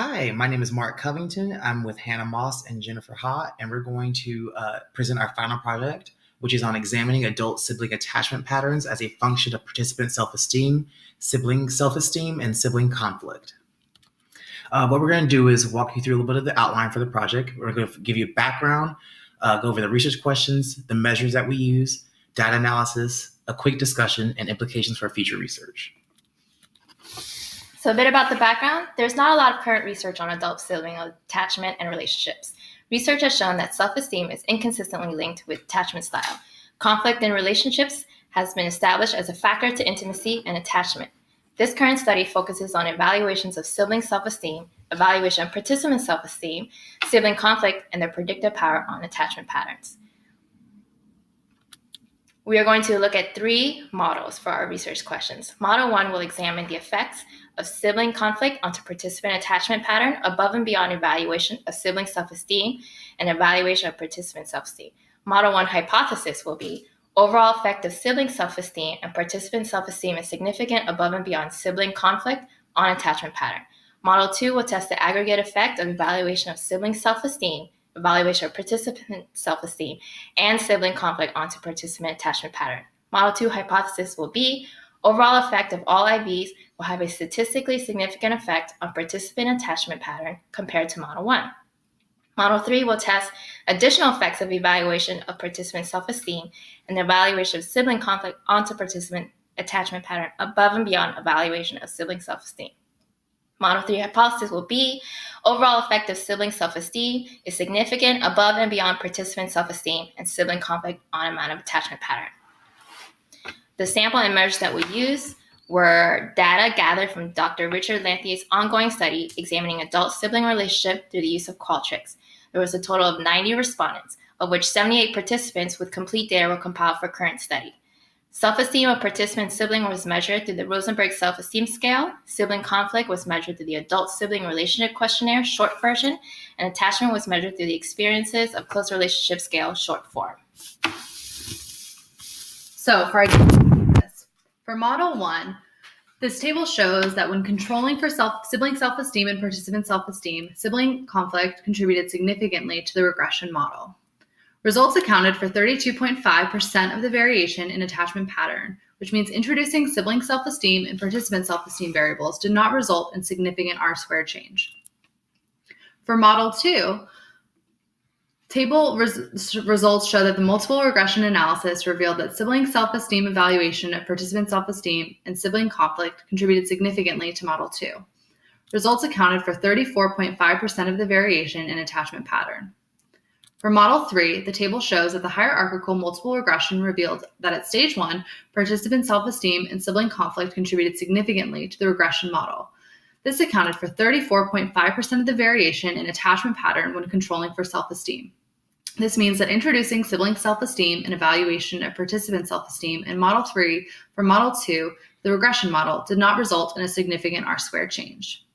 Hi, my name is Mark Covington. I'm with Hannah Moss and Jennifer Ha, and we're going to present our final project, which is on examining adult sibling attachment patterns as a function of participant self-esteem, and sibling conflict. What we're going to do is walk you through a little bit of the outline for the project. We're going to give you a background, go over the research questions, the measures that we use, data analysis, a quick discussion, and implications for future research. So a bit about the background. There's not a lot of current research on adult sibling attachment and relationships. Research has shown that self-esteem is inconsistently linked with attachment style. Conflict in relationships has been established as a factor to intimacy and attachment. This current study focuses on evaluations of sibling self-esteem, evaluation of participant self-esteem, sibling conflict, and their predictive power on attachment patterns. We are going to look at 3 models for our research questions. Model 1 will examine the effects of sibling conflict onto participant attachment pattern above and beyond evaluation of sibling self-esteem and evaluation of participant self-esteem. Model 1 hypothesis will be overall effect of sibling self-esteem and participant self-esteem is significant above and beyond sibling conflict on attachment pattern. Model 2 will test the aggregate effect of evaluation of sibling self-esteem, evaluation of participant self-esteem, and sibling conflict onto participant attachment pattern. Model 2 hypothesis will be overall effect of all IVs will have a statistically significant effect on participant attachment pattern compared to Model 1. Model 3 will test additional effects of evaluation of participant self-esteem and the evaluation of sibling conflict onto participant attachment pattern above and beyond evaluation of sibling self-esteem. Model 3 hypothesis will be overall effect of sibling self-esteem is significant above and beyond participant self-esteem and sibling conflict on amount of attachment pattern. The sample and measures that we use were data gathered from Dr. Richard Lanthier's ongoing study examining adult sibling relationship through the use of Qualtrics. There was a total of 90 respondents, of which 78 participants with complete data were compiled for current study. Self-esteem of participant sibling was measured through the Rosenberg Self-Esteem Scale. Sibling conflict was measured through the Adult Sibling Relationship Questionnaire, short version, and attachment was measured through the Experiences of Close Relationship Scale, short form. So for Model 1, this table shows that when controlling for sibling self-esteem and participant self-esteem, sibling conflict contributed significantly to the regression model. Results accounted for 32.5% of the variation in attachment pattern, which means introducing sibling self-esteem and participant self-esteem variables did not result in significant R-squared change. For Model 2, table results show that the multiple regression analysis revealed that sibling self-esteem evaluation of participant self-esteem and sibling conflict contributed significantly to Model 2. Results accounted for 34.5% of the variation in attachment pattern. For Model 3, the table shows that the hierarchical multiple regression revealed that at Stage 1, participant self-esteem and sibling conflict contributed significantly to the regression model. This accounted for 34.5% of the variation in attachment pattern when controlling for self-esteem. This means that introducing sibling self-esteem and evaluation of participant self-esteem in Model 3 for Model 2, the regression model, did not result in a significant R-squared change.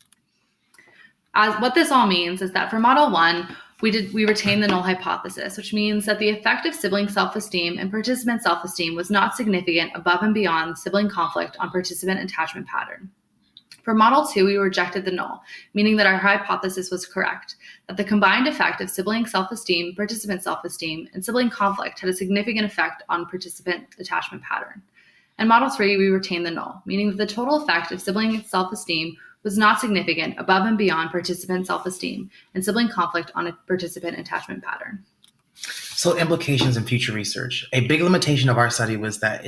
What this all means is that for Model 1, we retained the null hypothesis, which means that the effect of sibling self-esteem and participant self-esteem was not significant above and beyond sibling conflict on participant attachment pattern. For Model 2, we rejected the null, meaning that our hypothesis was correct, that the combined effect of sibling self-esteem, participant self-esteem, and sibling conflict had a significant effect on participant attachment pattern. In Model 3, we retained the null, meaning that the total effect of sibling self-esteem was not significant above and beyond participant self-esteem and sibling conflict on a participant attachment pattern. So implications in future research. A big limitation of our study was that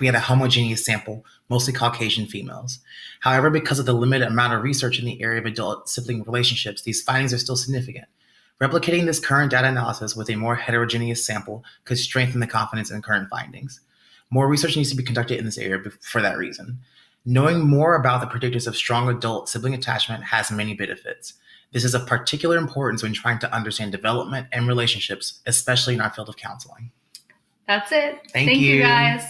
we had a homogeneous sample, mostly Caucasian females. However, because of the limited amount of research in the area of adult sibling relationships, these findings are still significant. Replicating this current data analysis with a more heterogeneous sample could strengthen the confidence in current findings. More research needs to be conducted in this area for that reason. Knowing more about the predictors of strong adult sibling attachment has many benefits. This is of particular importance when trying to understand development and relationships, especially in our field of counseling. That's it. Thank you, guys.